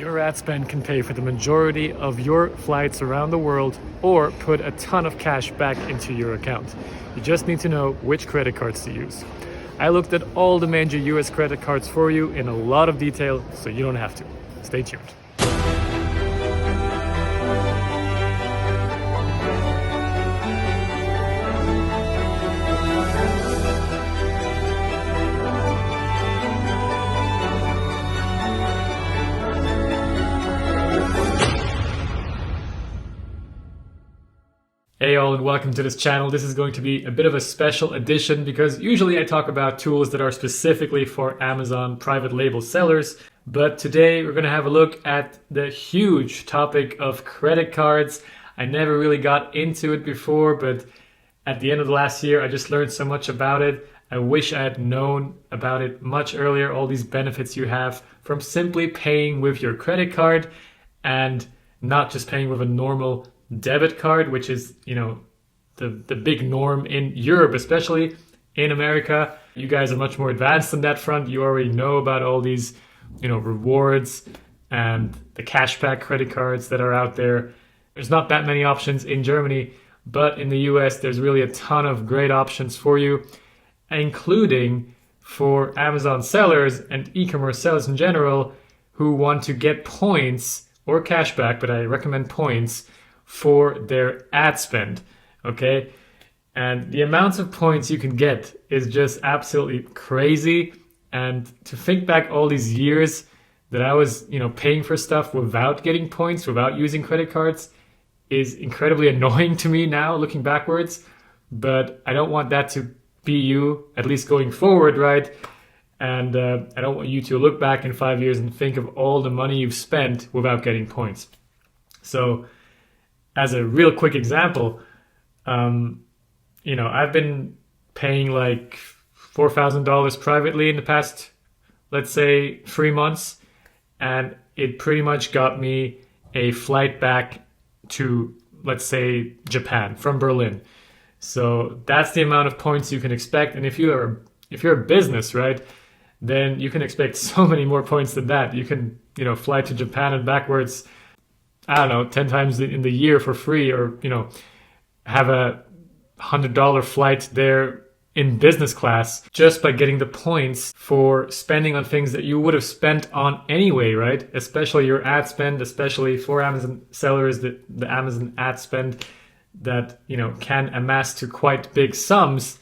Your ad spend can pay for the majority of your flights around the world or put a ton of cash back into your account. You just need to know which credit cards to use. I looked at all the major US credit cards for you in a lot of detail, so you don't have to. Stay tuned. Hey all, and welcome to this channel. This is going to be a bit of a special edition because usually I talk about tools that are specifically for Amazon private label sellers. But today we're going to have a look at the huge topic of credit cards. I never really got into it before, but at the end of the last year, I just learned so much about it. I wish I had known about it much earlier, all these benefits you have from simply paying with your credit card and not just paying with a normal debit card, which is, the big norm in Europe, especially. In America, you guys are much more advanced on that front. You already know about all these, rewards and the cashback credit cards that are out there. There's not that many options in Germany, but in the US, there's really a ton of great options for you, including for Amazon sellers and e-commerce sellers in general who want to get points or cashback, but I recommend points for their ad spend, okay? And the amounts of points you can get is just absolutely crazy. And to think back all these years that I was, paying for stuff without getting points, without using credit cards, is incredibly annoying to me now, looking backwards. But I don't want that to be you, at least going forward, right? And I don't want you to look back in 5 years and think of all the money you've spent without getting points. So, as a real quick example, I've been paying like $4,000 privately in the past, let's say, 3 months, and it pretty much got me a flight back to, let's say, Japan from Berlin. So that's the amount of points you can expect. And if you're a business, right, then you can expect so many more points than that. You can, fly to Japan and backwards, 10 times in the year for free, or, have a $100 flight there in business class just by getting the points for spending on things that you would have spent on anyway, right? Especially your ad spend, especially for Amazon sellers, the Amazon ad spend that, can amass to quite big sums.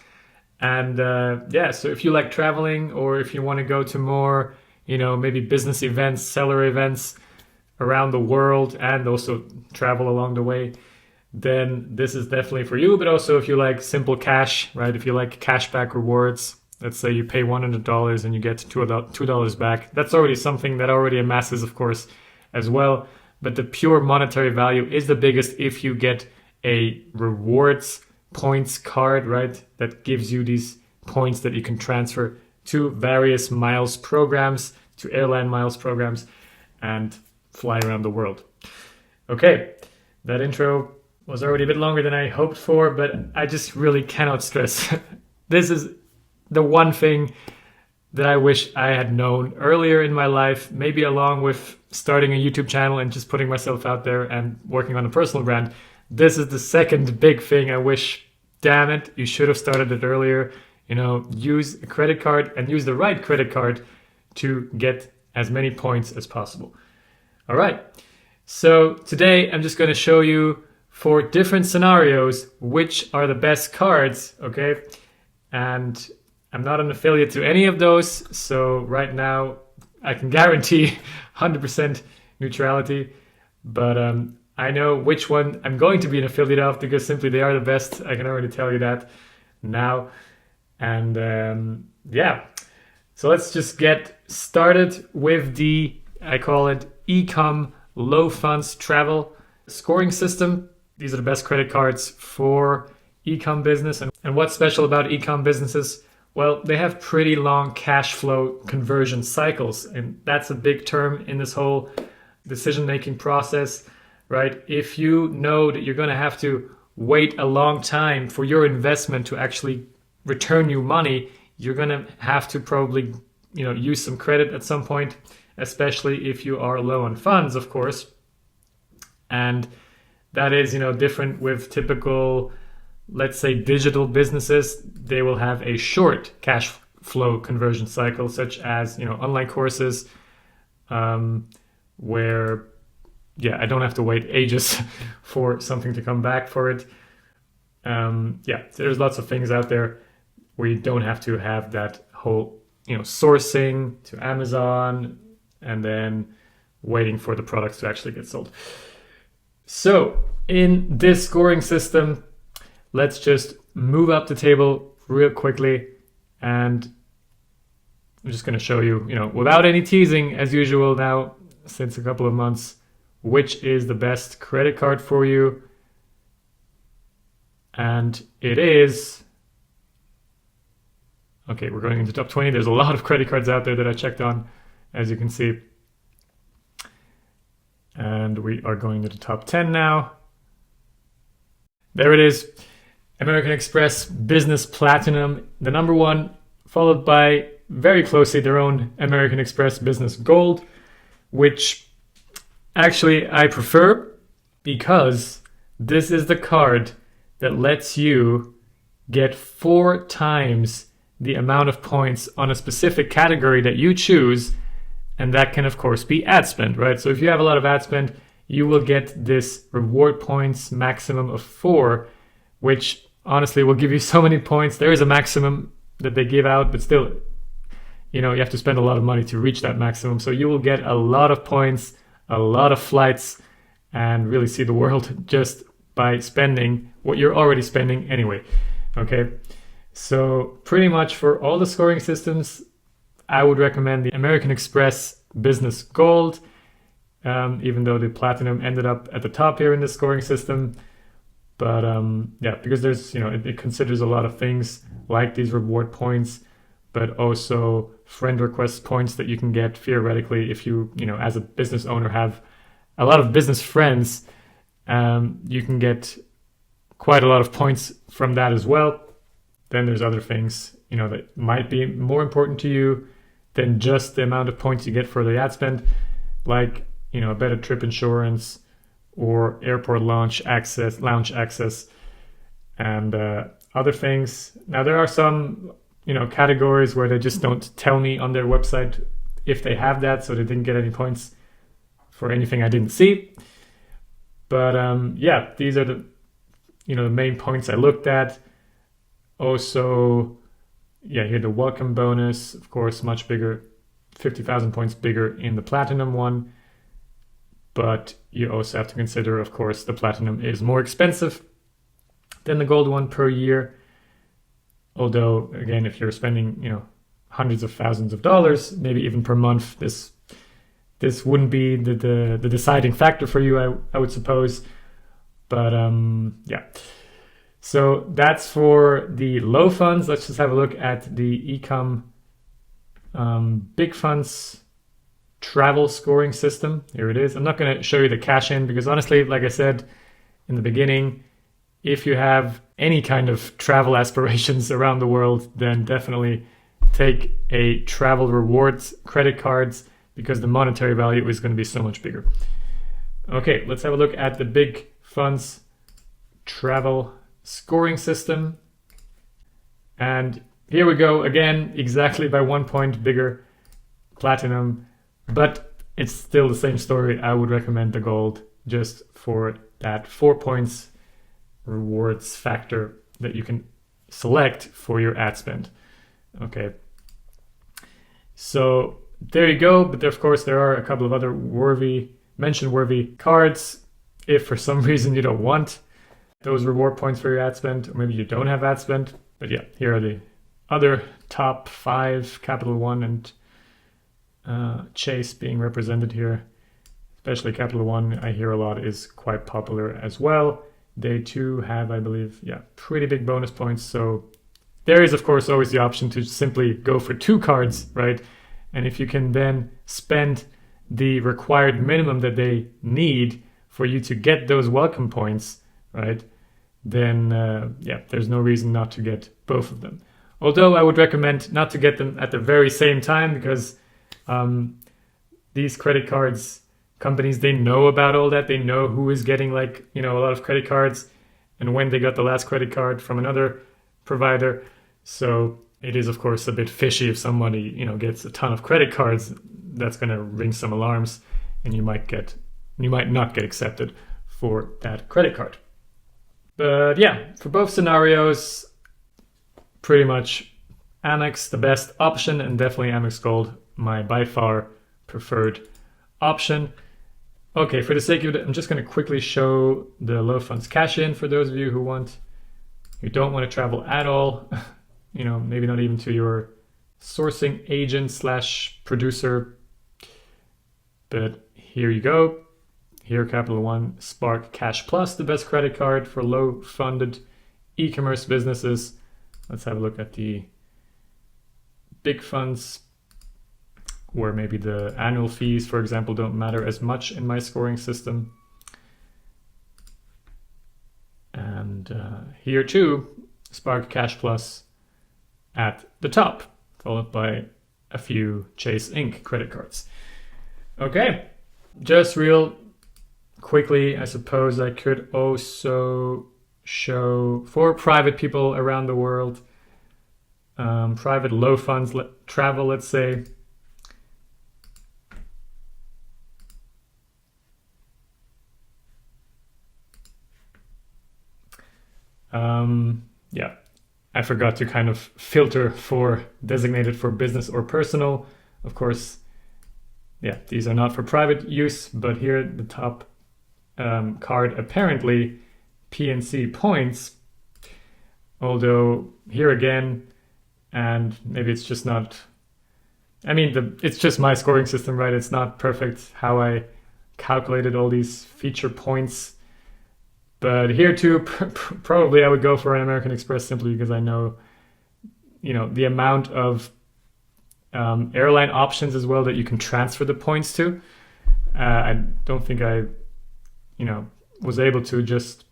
And so if you like traveling, or if you want to go to more, maybe business events, seller events around the world, and also travel along the way, then this is definitely for you. But also if you like simple cash, right? If you like cashback rewards, let's say you pay $100 and you get $2 back. That's already something that already amasses, of course, as well. But the pure monetary value is the biggest if you get a rewards points card, right? That gives you these points that you can transfer to various miles programs, to airline miles programs, and fly around the world. Okay, that intro was already a bit longer than I hoped for, but I just really cannot stress. This is the one thing that I wish I had known earlier in my life, maybe along with starting a YouTube channel and just putting myself out there and working on a personal brand. This is the second big thing I wish, damn it, you should have started it earlier. Use a credit card, and use the right credit card to get as many points as possible. All right, so today I'm just going to show you for different scenarios which are the best cards, okay? And I'm not an affiliate to any of those, so right now I can guarantee 100% neutrality, but I know which one I'm going to be an affiliate of because simply they are the best. I can already tell you that now. And so let's just get started with I call it Ecom Low Funds Travel Scoring System. These are the best credit cards for ecom business. And what's special about ecom businesses? Well, they have pretty long cash flow conversion cycles. And that's a big term in this whole decision-making process, right? If you know that you're going to have to wait a long time for your investment to actually return you money, you're going to have to probably, use some credit at some point, especially if you are low on funds, of course. And that is, different with typical, let's say, digital businesses. They will have a short cash flow conversion cycle, such as, online courses, where, I don't have to wait ages for something to come back for it. So there's lots of things out there where you don't have to have that whole, sourcing to Amazon and then waiting for the products to actually get sold. So in this scoring system, let's just move up the table real quickly. And I'm just going to show you, without any teasing as usual now, since a couple of months, which is the best credit card for you. And it is, okay, we're going into top 20. There's a lot of credit cards out there that I checked on, as you can see. And we are going to the top 10 now. There it is. American Express Business Platinum, the number one, followed by very closely their own American Express Business Gold, which actually I prefer because this is the card that lets you get 4 times the amount of points on a specific category that you choose. And that can, of course, be ad spend, right? So if you have a lot of ad spend, you will get this reward points maximum of 4, which honestly will give you so many points. There is a maximum that they give out, but still, you have to spend a lot of money to reach that maximum. So you will get a lot of points, a lot of flights, and really see the world just by spending what you're already spending anyway. Okay, so pretty much for all the scoring systems, I would recommend the American Express Business Gold, even though the Platinum ended up at the top here in the scoring system. But because there's, it considers a lot of things like these reward points, but also friend request points that you can get theoretically if you, as a business owner have a lot of business friends, you can get quite a lot of points from that as well. Then there's other things, that might be more important to you than just the amount of points you get for the ad spend, like, a better trip insurance or airport lounge access, and other things. Now there are some, categories where they just don't tell me on their website if they have that, so they didn't get any points for anything I didn't see. But these are the, the main points I looked at. Also, here the welcome bonus, of course, much bigger, 50,000 points bigger in the Platinum one. But you also have to consider, of course, the Platinum is more expensive than the Gold one per year. Although, again, if you're spending, hundreds of thousands of dollars, maybe even per month, this wouldn't be the deciding factor for you, I would suppose. But so that's for the low funds. Let's just have a look at the Ecom big funds travel scoring system. Here it is. I'm not going to show you the cash in because honestly, like I said in the beginning, if you have any kind of travel aspirations around the world, then definitely take a travel rewards credit cards because the monetary value is going to be so much bigger. Okay, let's have a look at the big funds travel scoring system. And here we go again, exactly by 1 point bigger Platinum, but it's still the same story. I would recommend the Gold just for that 4 points rewards factor that you can select for your ad spend. Okay, so there you go. But of course there are a couple of other mention-worthy cards if for some reason you don't want those reward points for your ad spend, or maybe you don't have ad spend. But here are the other top 5, Capital One and Chase being represented here. Especially Capital One, I hear a lot, is quite popular as well. They too have, I believe, pretty big bonus points. So there is, of course, always the option to simply go for 2 cards, right? And if you can then spend the required minimum that they need for you to get those welcome points, right, then there's no reason not to get both of them. Although I would recommend not to get them at the very same time because these credit cards companies, they know about all that. They know who is getting like, a lot of credit cards and when they got the last credit card from another provider. So it is, of course, a bit fishy if somebody, gets a ton of credit cards. That's going to ring some alarms, and you might not get accepted for that credit card. But yeah, for both scenarios, pretty much Amex the best option, and definitely Amex Gold my by far preferred option. Okay, for the sake of it, I'm just going to quickly show the low funds cash in for those of you who don't want to travel at all, maybe not even to your sourcing agent / producer. But here you go. Here, Capital One Spark Cash Plus, the best credit card for low funded e-commerce businesses. Let's have a look at the big funds, where maybe the annual fees, for example, don't matter as much in my scoring system. And here too, Spark Cash Plus at the top, followed by a few Chase Inc. credit cards. Okay, just real quickly, I suppose I could also show for private people around the world, private low funds travel, let's say. Yeah, I forgot to kind of filter for designated for business or personal. Of course, yeah, these are not for private use, but here at the top card, apparently PNC points, although here again, and maybe it's just not, it's just my scoring system, right? It's not perfect how I calculated all these feature points. But here too, probably I would go for an American Express simply because I know, the amount of airline options as well that you can transfer the points to. I don't think I, was able to just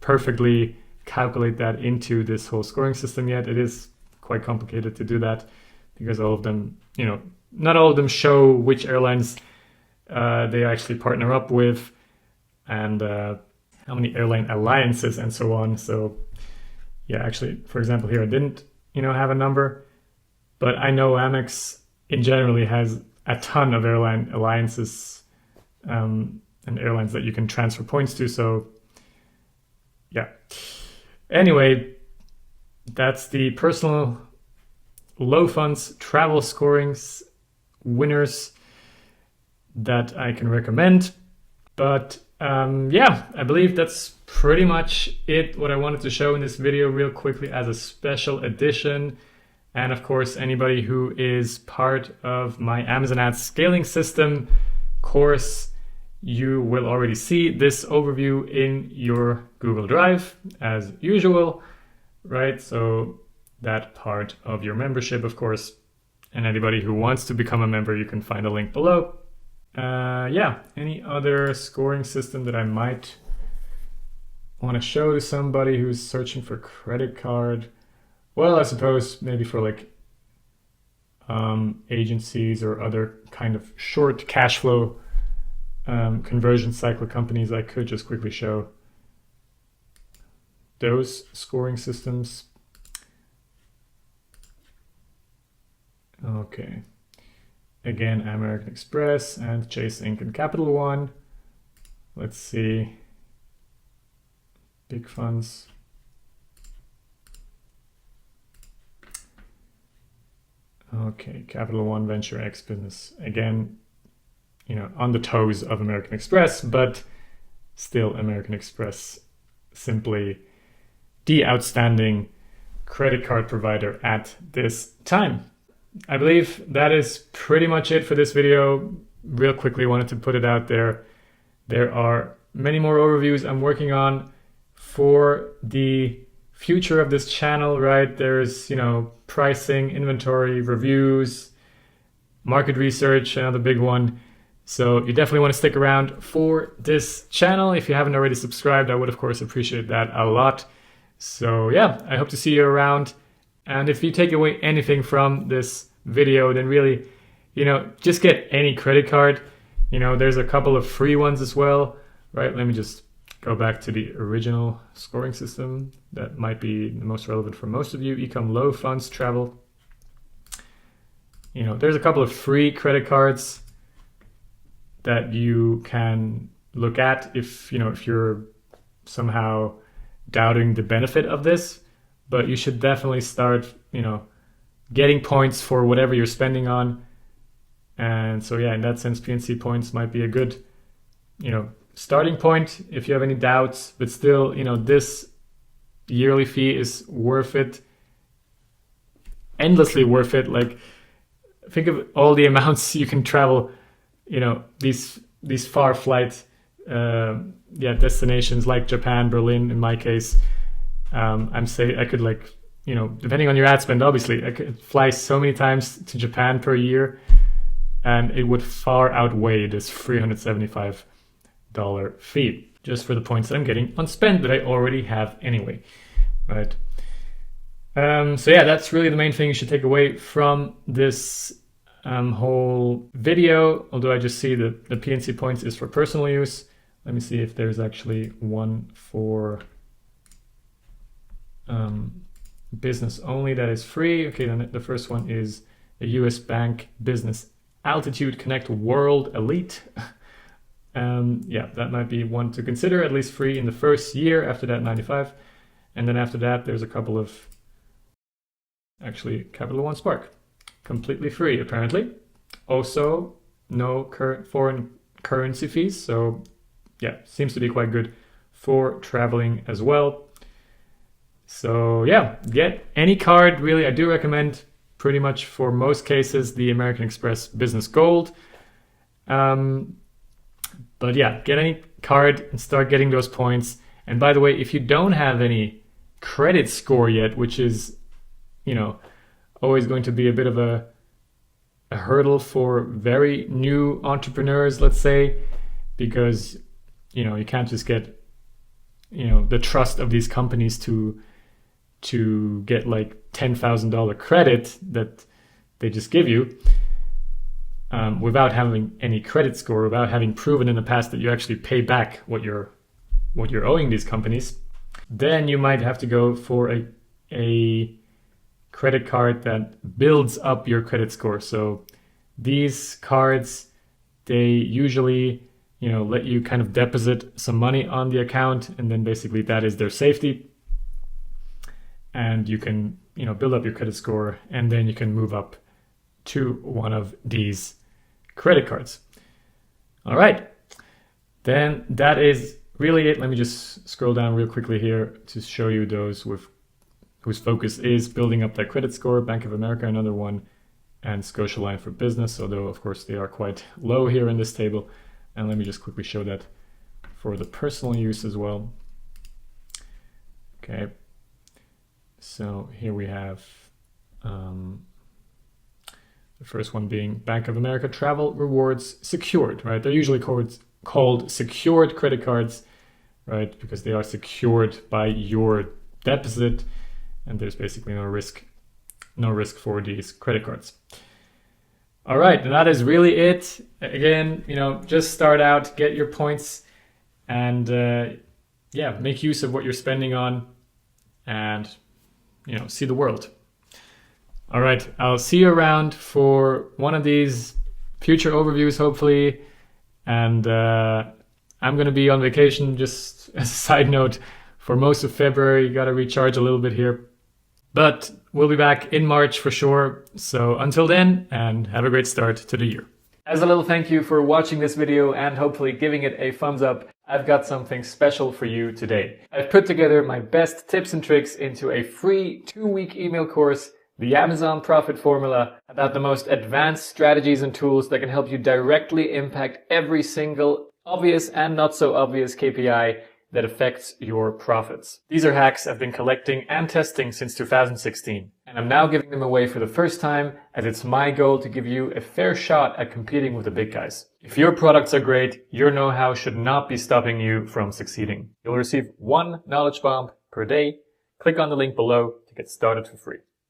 perfectly calculate that into this whole scoring system yet. It is quite complicated to do that because all of them, not all of them show which airlines they actually partner up with, and how many airline alliances and so on. So yeah, actually, for example, here I didn't, have a number, but I know Amex in generally has a ton of airline alliances and airlines that you can transfer points to. So yeah. Anyway, that's the personal low funds travel scorings winners that I can recommend. But yeah, I believe that's pretty much it, what I wanted to show in this video real quickly as a special edition. And of course, anybody who is part of my Amazon Ads scaling system course, you will already see this overview in your Google Drive as usual, right? So that part of your membership, of course, and anybody who wants to become a member, you can find a link below. Yeah, any other scoring system that I might want to show to somebody who's searching for credit card? Well, I suppose maybe for like agencies or other kind of short cash flow conversion cycle companies, I could just quickly show those scoring systems. Okay. Again, American Express and Chase Inc. and Capital One. Let's see. Big funds. Okay, Capital One, Venture X Business. Again, on the toes of American Express, but still American Express, simply the outstanding credit card provider at this time. I believe that is pretty much it for this video. Real quickly, wanted to put it out there. There are many more overviews I'm working on for the future of this channel, right? There's, pricing, inventory, reviews, market research, another big one. So you definitely want to stick around for this channel. If you haven't already subscribed, I would of course appreciate that a lot. So yeah, I hope to see you around. And if you take away anything from this video, then really just get any credit card. There's a couple of free ones as well, right? Let me just go back to the original scoring system. That might be the most relevant for most of you. Ecom Low Funds Travel. There's a couple of free credit cards that you can look at if you're somehow doubting the benefit of this. But you should definitely start, getting points for whatever you're spending on. And so, yeah, in that sense, PNC points might be a good, starting point if you have any doubts. But still, this yearly fee is worth it, endlessly worth it. Like, think of all the amounts you can travel, these far flight destinations like Japan, Berlin, in my case. I could depending on your ad spend, obviously, I could fly so many times to Japan per year, and it would far outweigh this $375 fee just for the points that I'm getting on spend that I already have anyway, right? So yeah, that's really the main thing you should take away from this whole video. Although I just see that the PNC points is for personal use. Let me see if there's actually one for business only that is free. Okay, then the first one is a US Bank Business Altitude Connect World Elite. Yeah, that might be one to consider, at least free in the first year. After that, 95. And then after that, there's a couple of, actually, Capital One Spark, completely free apparently. Also, no foreign currency fees. So yeah, seems to be quite good for traveling as well. So yeah, get any card really. I do recommend pretty much for most cases the American Express Business Gold. But yeah, get any card and start getting those points. And by the way, if you don't have any credit score yet, which is, always going to be a bit of a hurdle for very new entrepreneurs, let's say, because, you can't just get, the trust of these companies to get like $10,000 credit that they just give you without having any credit score, without having proven in the past that you actually pay back what you're owing these companies. Then you might have to go for a credit card that builds up your credit score. So these cards, they usually, let you kind of deposit some money on the account, and then basically that is their safety. And you can, build up your credit score, and then you can move up to one of these credit cards. All right, then that is really it. Let me just scroll down real quickly here to show you those whose focus is building up that credit score. Bank of America, another one, and Scotiabank for Business, although of course they are quite low here in this table. And let me just quickly show that for the personal use as well. Okay, so here we have the first one being Bank of America Travel Rewards Secured, right? They're usually called secured credit cards, right? Because they are secured by your deposit, and there's basically no risk for these credit cards. All right, and that is really it. Again, just start out, get your points, and make use of what you're spending on, and see the world. All right, I'll see you around for one of these future overviews, hopefully. And I'm going to be on vacation, just as a side note, for most of February. Got to recharge a little bit here. But we'll be back in March for sure. So until then, and have a great start to the year. As a little thank you for watching this video and hopefully giving it a thumbs up, I've got something special for you today. I've put together my best tips and tricks into a free 2-week email course, The Amazon Profit Formula, about the most advanced strategies and tools that can help you directly impact every single obvious and not so obvious KPI that affects your profits. These are hacks I've been collecting and testing since 2016, and I'm now giving them away for the first time, as it's my goal to give you a fair shot at competing with the big guys. If your products are great, your know-how should not be stopping you from succeeding. You'll receive 1 knowledge bomb per day. Click on the link below to get started for free.